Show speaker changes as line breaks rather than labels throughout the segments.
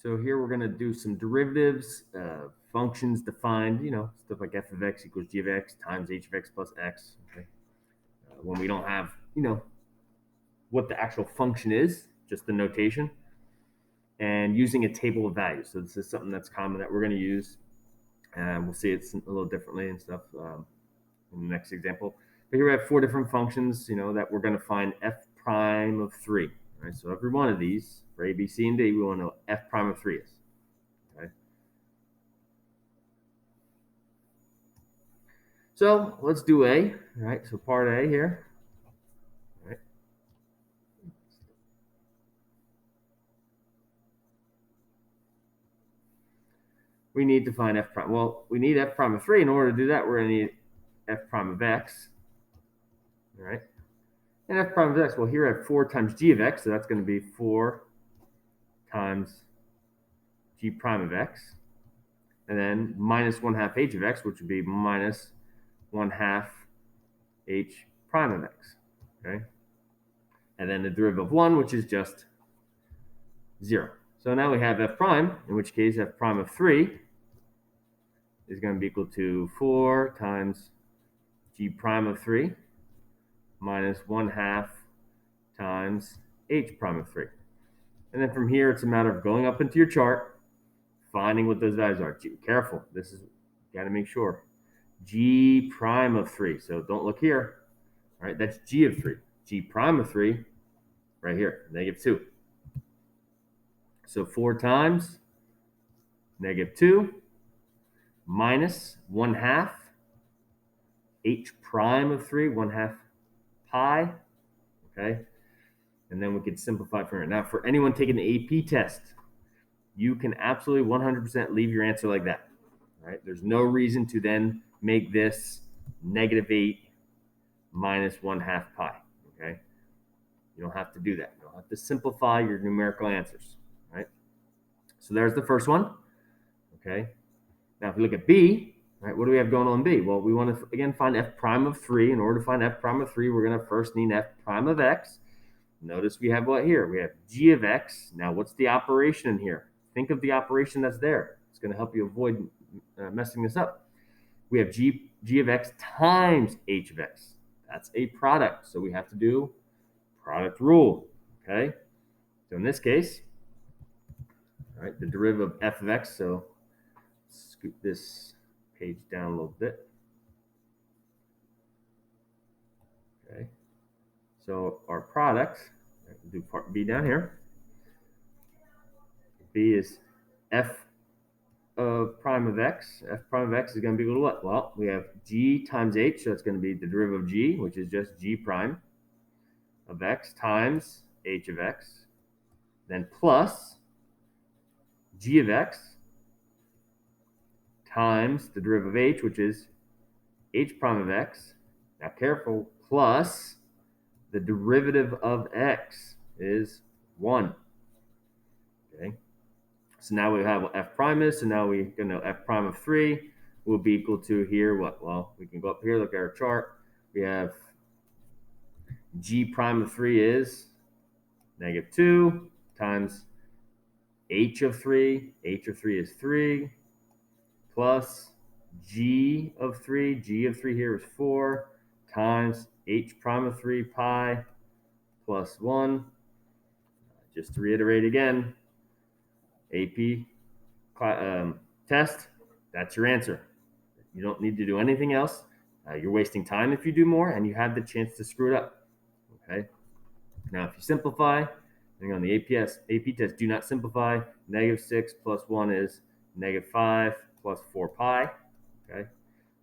So here we're going to do some derivatives, functions defined, stuff like f of x equals g of x times h of x plus x. Okay. When we don't have, what the actual function is, just the notation, and using a table of values. So this is something that's common that we're going to use, and we'll see it's a little differently and stuff in the next example. But here we have four different functions, that we're going to find f prime of 3. Right? So every one of these, for a, b, c, and d, we want to know f prime of 3 is. Okay. So let's do A. All right. So part A here. All right. We need to find f prime. Well, we need f prime of 3. In order to do that, we're going to need f prime of x. All right. And f prime of x, well, here I have 4 times g of x. So that's going to be 4 times g prime of x. And then minus 1/2 h of x, which would be minus 1/2 h prime of x. Okay. And then the derivative of 1, which is just 0. So now we have f prime, in which case f prime of 3 is going to be equal to 4 times g prime of 3 minus 1/2 times h prime of 3. And then from here, it's a matter of going up into your chart, finding what those values are. Careful, this is, got to make sure. G prime of 3, so don't look here. All right, that's g of 3. G prime of 3, right here, negative 2. So 4 times negative 2 minus 1/2 h prime of 3, 1/2 pi, okay? And then we could simplify from here. Now, for anyone taking the AP test, you can absolutely 100% leave your answer like that, right? There's no reason to then make this negative 8 minus 1/2 pi, okay? You don't have to do that. You don't have to simplify your numerical answers, right? So there's the first one, okay? Now, if we look at B, right, what do we have going on in B? Well, we want to, again, find f prime of 3. In order to find f prime of 3, we're going to first need f prime of x. Notice we have what here? We have g of x. Now, what's the operation in here? Think of the operation that's there. It's going to help you avoid messing this up. We have g of x times h of x. That's a product, so we have to do product rule, okay? So in this case, all right, the derivative of f of x, so scoot this page down a little bit. Okay, so our product, we'll do part B down here. B is f of prime of x. F prime of x is going to be equal to what? Well, we have g times h, so it's going to be the derivative of g, which is just g prime of x times h of x, then plus g of x times the derivative of h, which is h prime of x. Now, careful, plus the derivative of x is 1. Okay. So now we have what f prime is. So now we know f prime of 3 will be equal to here what? Well, we can go up here, look at our chart. We have g prime of 3 is negative 2 times h of 3. H of 3 is 3 plus g of 3. G of 3 here is 4 times h prime of 3 pi plus 1. Just to reiterate again, AP test, that's your answer. You don't need to do anything else. You're wasting time if you do more, and you have the chance to screw it up. Okay. Now, if you simplify, depending on the AP test, do not simplify. Negative 6 plus 1 is negative 5 plus 4 pi. Okay.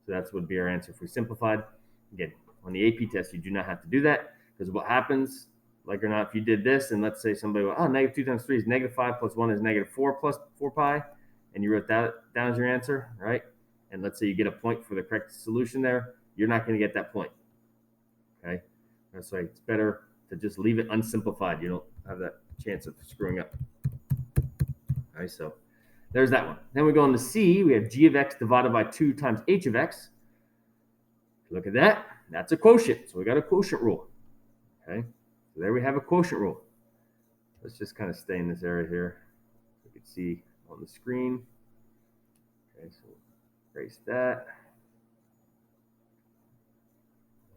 So that's would be our answer if we simplified. Again, on the AP test, you do not have to do that, because what happens, like or not, if you did this and let's say somebody went, negative 2 times 3 is negative 5 plus 1 is negative 4 plus 4 pi, and you wrote that down as your answer, right? And let's say you get a point for the correct solution there, you're not going to get that point. Okay? That's why it's better to just leave it unsimplified. You don't have that chance of screwing up. All right, so there's that one. Then we go on to C. We have g of x divided by 2 times h of x. Look at that. That's a quotient. So we got a quotient rule. Okay? So there we have a quotient rule. Let's just kind of stay in this area here. We could can see on the screen. Okay, so erase that.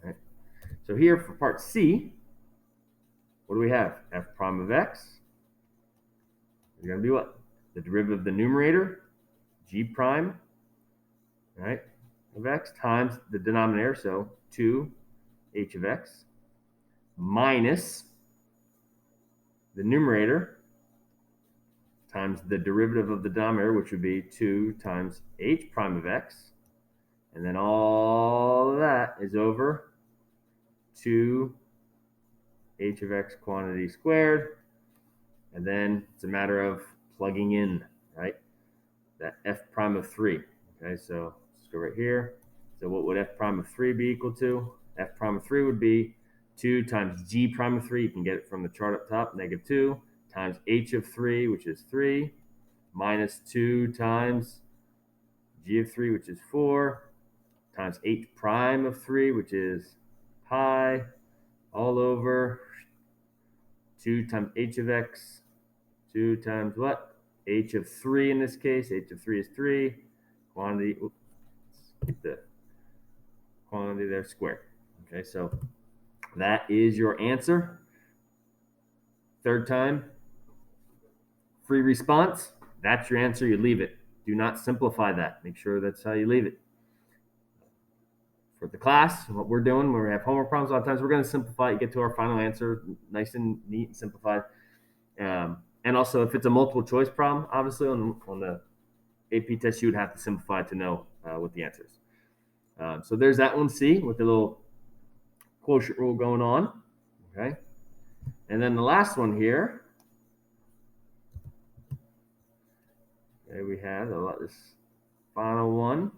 All right. So here for part C, what do we have? F prime of x is going to be what? The derivative of the numerator, g prime, right, of x times the denominator, so 2h of x, minus the numerator times the derivative of the denominator, which would be 2 times h prime of x. And then all of that is over 2h of x quantity squared. And then it's a matter of plugging in, right, that f prime of 3. Okay, so let's go right here. So what would f prime of 3 be equal to? F prime of 3 would be 2 times g prime of 3. You can get it from the chart up top, -2, times h of 3, which is 3, minus 2 times g of 3, which is 4, times h prime of 3, which is pi, all over 2 times h of x, 2 times what? H of 3 in this case. H of 3 is 3. Quantity, oops, the quantity there squared. Okay, so that is your answer. Third time, free response. That's your answer. You leave it. Do not simplify that. Make sure that's how you leave it. For the class, what we're doing when we have homework problems, a lot of times we're going to simplify it, get to our final answer nice and neat and simplified. And also, if it's a multiple choice problem, obviously on the AP test, you would have to simplify to know what the answer is. So there's that one C with the little quotient rule going on. Okay. And then the last one here. Okay, we have this final one.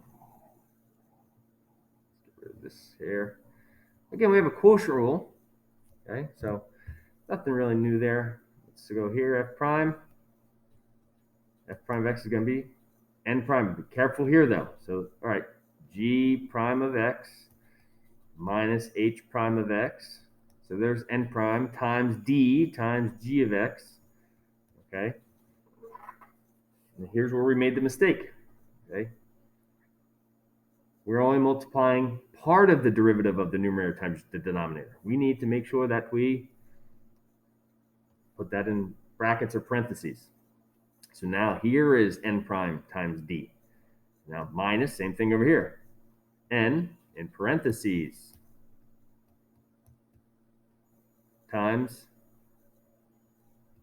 Let's get rid of this here. Again, we have a quotient rule. Okay, so nothing really new there. Let's go here, f prime. F prime of x is going to be n prime. Be careful here, though. So, all right, g prime of x minus h prime of x. So there's n prime times d times g of x. Okay. And here's where we made the mistake. Okay. We're only multiplying part of the derivative of the numerator times the denominator. We need to make sure that we put that in brackets or parentheses. So now here is n prime times d. Now minus, same thing over here. N in parentheses times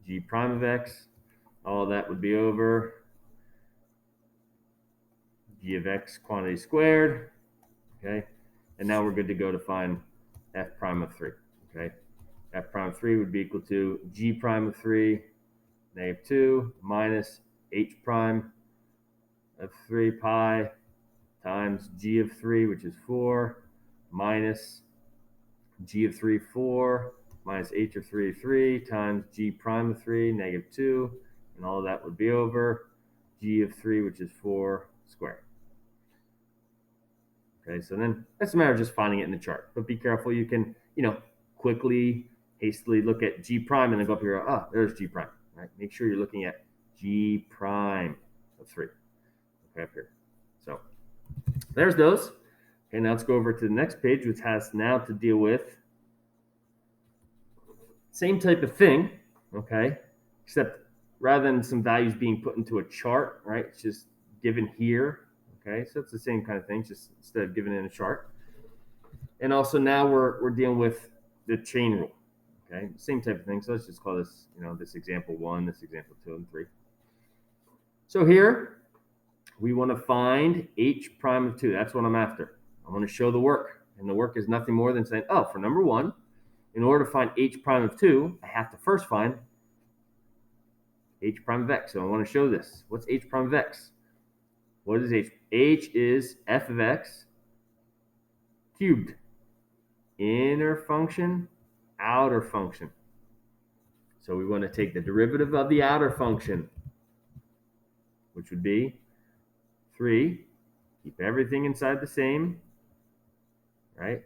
g prime of x. All of that would be over g of x quantity squared. Okay. And now we're good to go to find f prime of 3. Okay. F prime of 3 would be equal to g prime of 3, -2, minus h prime of 3 pi times g of 3, which is 4, minus g of 3, 4, minus h of 3, 3, times g prime of 3, -2, and all of that would be over g of 3, which is 4 squared. Okay, so then that's a matter of just finding it in the chart. But be careful. You can, quickly, hastily look at g prime and then go up here. Ah, there's g prime. Right? Make sure you're looking at g prime of 3. Okay, up here. So there's those. Okay, now let's go over to the next page, which has now to deal with same type of thing, okay, except rather than some values being put into a chart, right, it's just given here, okay, so it's the same kind of thing, just instead of given in a chart. And also now we're dealing with the chain rule, okay, same type of thing. So let's just call this, this example 1, this example 2, and 3. So here we want to find h prime of 2. That's what I'm after. I want to show the work, and the work is nothing more than saying, oh, for number 1, in order to find h prime of 2, I have to first find h prime of x. So I want to show this. What's h prime of x? What is h? H is f of x cubed. Inner function, outer function. So we want to take the derivative of the outer function, which would be 3. Keep everything inside the same, right?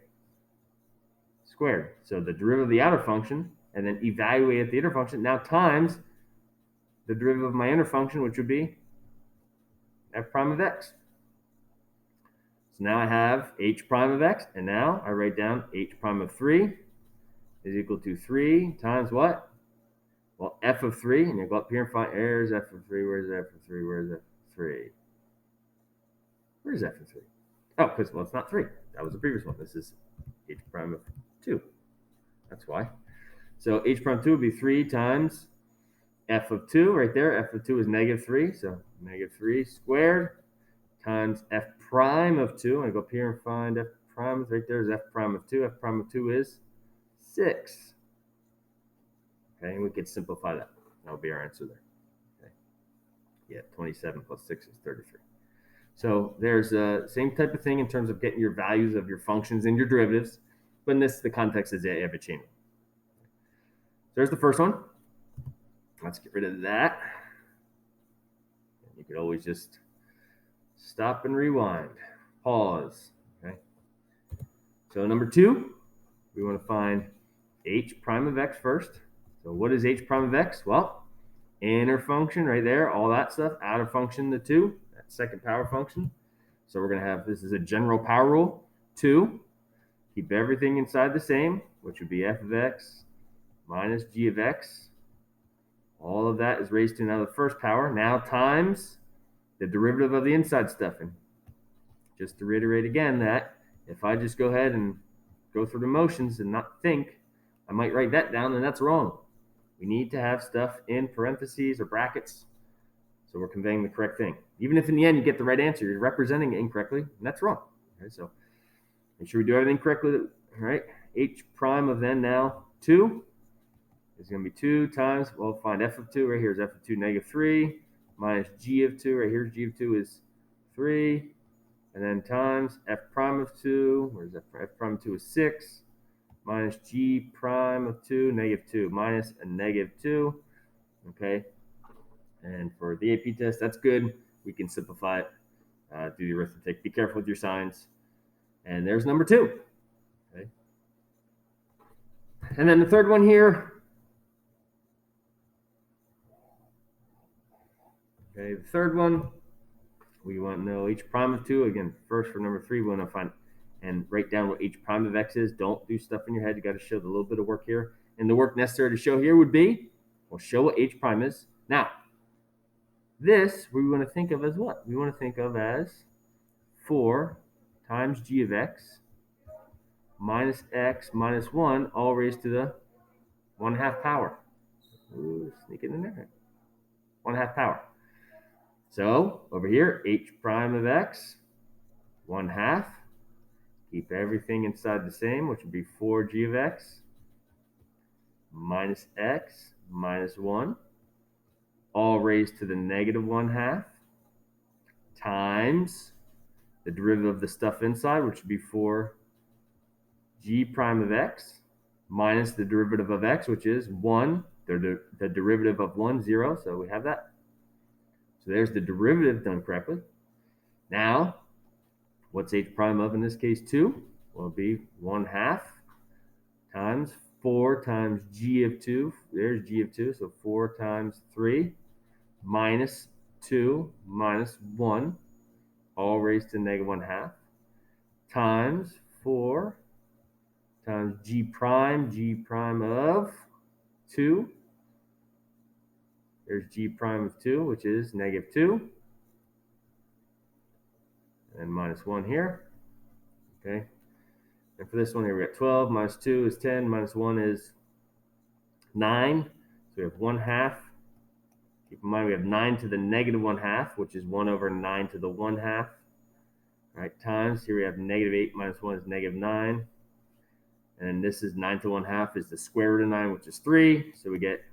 Squared. So the derivative of the outer function, and then evaluate at the inner function, now times the derivative of my inner function, which would be f prime of x. So now I have h prime of x, and now I write down h prime of 3 is equal to 3 times what? Well, f of 3, and you go up here and find, there's f of 3, where's f of 3, where's f of 3? Where's f of 3? Oh, because, well, it's not 3. That was the previous one. This is h prime of 2. That's why. So h prime 2 would be 3 times f of 2 right there. F of 2 is negative 3, so negative 3 squared times f prime of 2. I go up here and find f prime. Right there is f prime of 2. F prime of 2 is 6. Okay, and we could simplify that. That would be our answer there. Okay. Yeah, 27 plus 6 is 33. So there's the same type of thing in terms of getting your values of your functions and your derivatives. But in this, the context is you have a chain rule. So there's the first one. Let's get rid of that. You could always just stop and rewind, pause. Okay. So number 2, we want to find h prime of x first. So what is h prime of x? Well, inner function right there, all that stuff, outer function, the 2, that second power function. So we're going to have, this is a general power rule, 2, keep everything inside the same, which would be f of x minus g of x. All of that is raised to now the first power, now times the derivative of the inside stuff. And just to reiterate again that if I just go ahead and go through the motions and not think, I might write that down, and that's wrong. We need to have stuff in parentheses or brackets, so we're conveying the correct thing. Even if in the end you get the right answer, you're representing it incorrectly, and that's wrong. Okay, so make sure we do everything correctly. All right, h prime of then now 2 is going to be 2 times, well, find f of 2, right here is f of 2, negative 3, minus g of 2, right here is g of 2 is 3, and then times f prime of 2, where's f prime of 2 is 6, minus g prime of 2, negative 2, minus a negative 2, okay? And for the AP test, that's good. We can simplify it, do the arithmetic. Be careful with your signs. And there's number 2, okay? And then the third one here, okay, the third one, we want to know h prime of 2. Again, first for number 3, we want to find and write down what h prime of x is. Don't do stuff in your head. You got to show the little bit of work here. And the work necessary to show here would be, we'll show what h prime is. Now, this we want to think of as what? We want to think of as 4 times g of x minus x minus 1 all raised to the 1/2 power. Ooh, sneak it in there. 1/2 power. So over here, h prime of x, 1/2. Keep everything inside the same, which would be 4g of x minus x minus 1, all raised to the negative 1/2, times the derivative of the stuff inside, which would be 4g prime of x, minus the derivative of x, which is 1, the derivative of 1, 0, so we have that. So there's the derivative done correctly. Now, what's h prime of in this case? 2 will be 1/2 times 4 times g of 2. There's g of 2, so 4 times 3 minus 2 minus 1, all raised to negative 1/2, times 4 times g prime of 2. There's g prime of 2, which is negative 2. And minus 1 here. Okay. And for this one here, we got 12 minus 2 is 10, minus 1 is 9. So we have 1/2. Keep in mind we have 9 to the negative 1/2, which is 1 over 9 to the 1/2. All right, times, here we have negative 8 minus 1 is negative 9. And this is 9 to 1/2 is the square root of 9, which is 3. So we get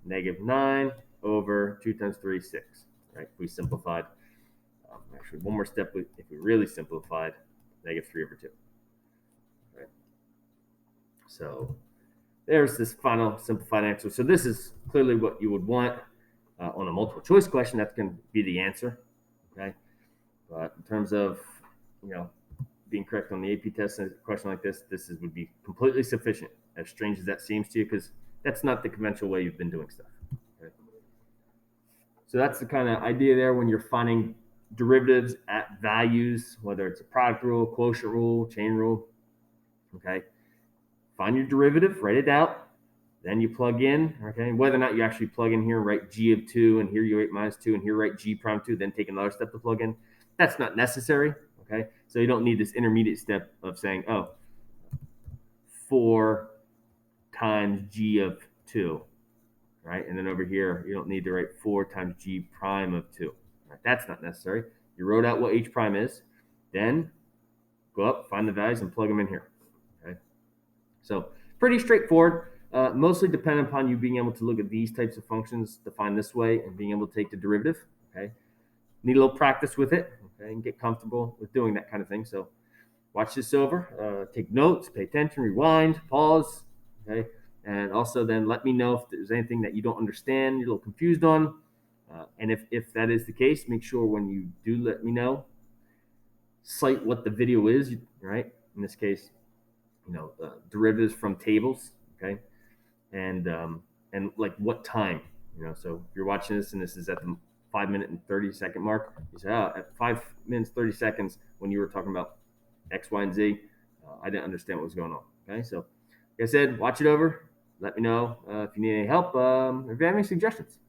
negative 9 over 2 times 3, 6. Right, we simplified. Actually, one more step, if we really simplified, negative 3 over 2. Right. So there's this final simplified answer. So this is clearly what you would want on a multiple choice question. That's going to be the answer. Okay. But in terms of, being correct on the AP test and a question like this, would be completely sufficient, as strange as that seems to you, because that's not the conventional way you've been doing stuff. Okay. So that's the kind of idea there when you're finding derivatives at values, whether it's a product rule, quotient rule, chain rule. Okay. Find your derivative, write it out. Then you plug in, okay, whether or not you actually plug in here and write g of 2, and here you write minus 2, and here write g prime 2, then take another step to plug in. That's not necessary, okay? So you don't need this intermediate step of saying, oh, 4 times g of 2, right? And then over here, you don't need to write 4 times g prime of 2. Right? That's not necessary. You wrote out what h prime is. Then go up, find the values, and plug them in here, okay? So pretty straightforward. Mostly dependent upon you being able to look at these types of functions defined this way and being able to take the derivative. Okay, need a little practice with it, okay, and get comfortable with doing that kind of thing. So watch this over, take notes, pay attention, rewind, pause, okay, and also then let me know if there's anything that you don't understand, you're a little confused on, and if that is the case, make sure when you do let me know, cite what the video is, right? In this case, derivatives from tables, okay, and like what time, so if you're watching this and this is at the 5 minute and 30-second mark, you say, at 5 minutes 30 seconds when you were talking about X, Y, and Z, I didn't understand what was going on. Okay, so like I said, watch it over, let me know if you need any help, if you have any suggestions.